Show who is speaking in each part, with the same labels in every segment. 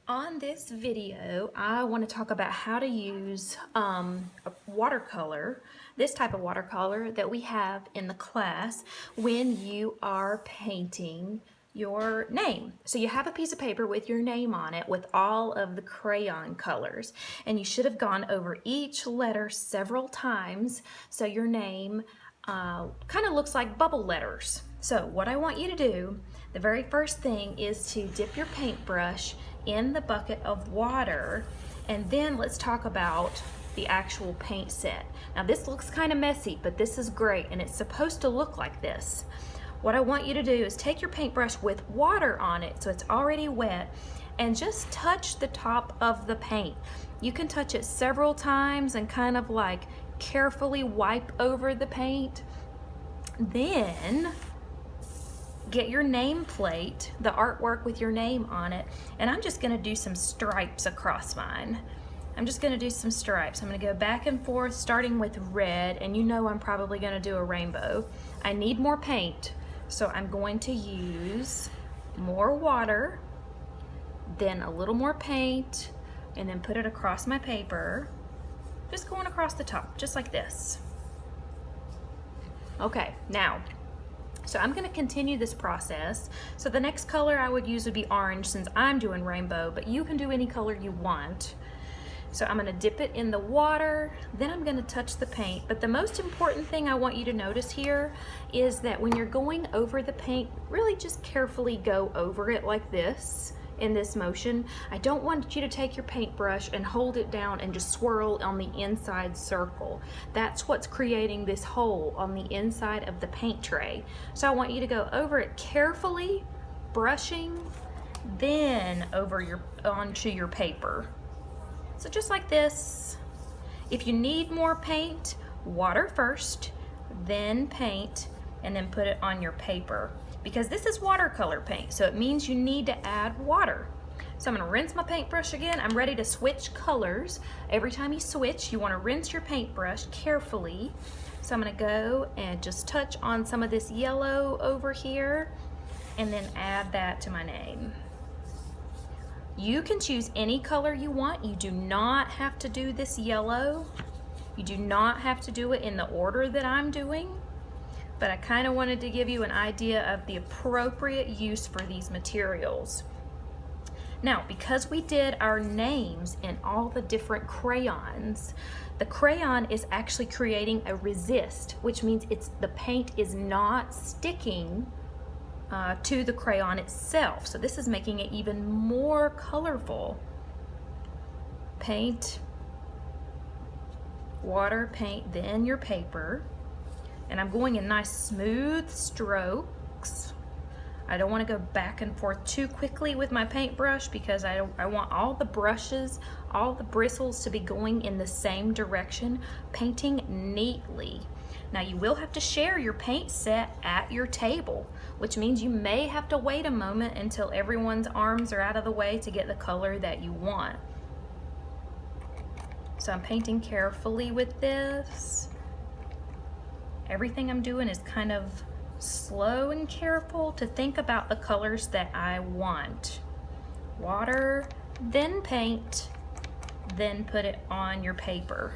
Speaker 1: On this video, I want to talk about how to use a watercolor, this type of watercolor that we have in the class when you are painting your name. So you have a piece of paper with your name on it with all of the crayon colors, and you should have gone over each letter several times so your name kind of looks like bubble letters. So what I want you to do, the very first thing is to dip your paintbrush in the bucket of water, and then let's talk about the actual paint set. Now this looks kind of messy, but this is great, and it's supposed to look like this. What I want you to do is take your paintbrush with water on it, so it's already wet, and just touch the top of the paint. You can touch it several times and kind of like carefully wipe over the paint. Then get your nameplate, the artwork with your name on it, and I'm just gonna do some stripes across mine. I'm just gonna do some stripes. I'm gonna go back and forth starting with red, and you know I'm probably gonna do a rainbow. I need more paint, so I'm going to use more water, then a little more paint, and then put it across my paper. Just going across the top, just like this. Okay, now, so I'm gonna continue this process. So the next color I would use would be orange since I'm doing rainbow, but you can do any color you want. So I'm gonna dip it in the water, then I'm gonna touch the paint. But the most important thing I want you to notice here is that when you're going over the paint, really just carefully go over it like this. In this motion, I don't want you to take your paintbrush and hold it down and just swirl on the inside circle. That's what's creating this hole on the inside of the paint tray. So I want you to go over it carefully, brushing, then onto your paper. So just like this. If you need more paint, water first, then paint, and then put it on your paper. Because this is watercolor paint, so it means you need to add water. So I'm gonna rinse my paintbrush again. I'm ready to switch colors. Every time you switch, you wanna rinse your paintbrush carefully. So I'm gonna go and just touch on some of this yellow over here and then add that to my name. You can choose any color you want. You do not have to do this yellow. You do not have to do it in the order that I'm doing. But I kind of wanted to give you an idea of the appropriate use for these materials. Now, because we did our names in all the different crayons, the crayon is actually creating a resist, which means the paint is not sticking to the crayon itself. So this is making it even more colorful. Paint, water, paint, then your paper. And I'm going in nice smooth strokes. I don't want to go back and forth too quickly with my paintbrush because I want all the brushes, all the bristles to be going in the same direction, painting neatly. Now you will have to share your paint set at your table, which means you may have to wait a moment until everyone's arms are out of the way to get the color that you want. So I'm painting carefully with this. Everything I'm doing is kind of slow and careful to think about the colors that I want. Water, then paint, then put it on your paper.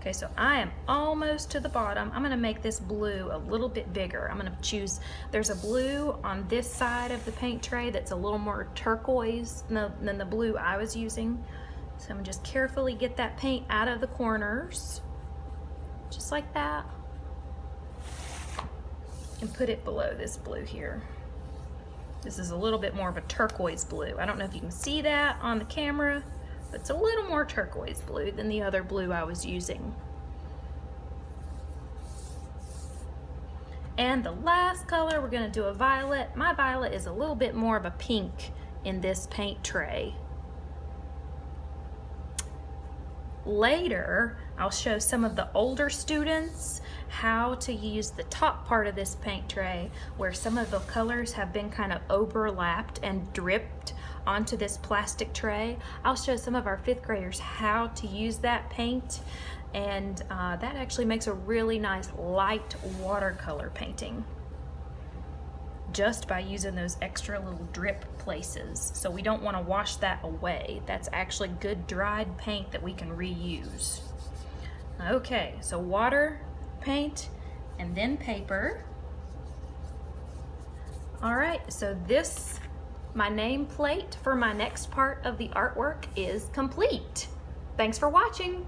Speaker 1: Okay, so I am almost to the bottom. I'm gonna make this blue a little bit bigger. I'm gonna choose, there's a blue on this side of the paint tray that's a little more turquoise than the blue I was using. So I'm gonna just carefully get that paint out of the corners, just like that, and put it below this blue here. This is a little bit more of a turquoise blue. I don't know if you can see that on the camera, but it's a little more turquoise blue than the other blue I was using. And the last color, we're gonna do a violet. My violet is a little bit more of a pink in this paint tray. Later, I'll show some of the older students how to use the top part of this paint tray where some of the colors have been kind of overlapped and dripped onto this plastic tray. I'll show some of our 5th graders how to use that paint and that actually makes a really nice light watercolor painting just by using those extra little drip places. So we don't want to wash that away. That's actually good dried paint that we can reuse. Okay, so water, paint, and then paper. All right, so this, my nameplate for my next part of the artwork is complete. Thanks for watching.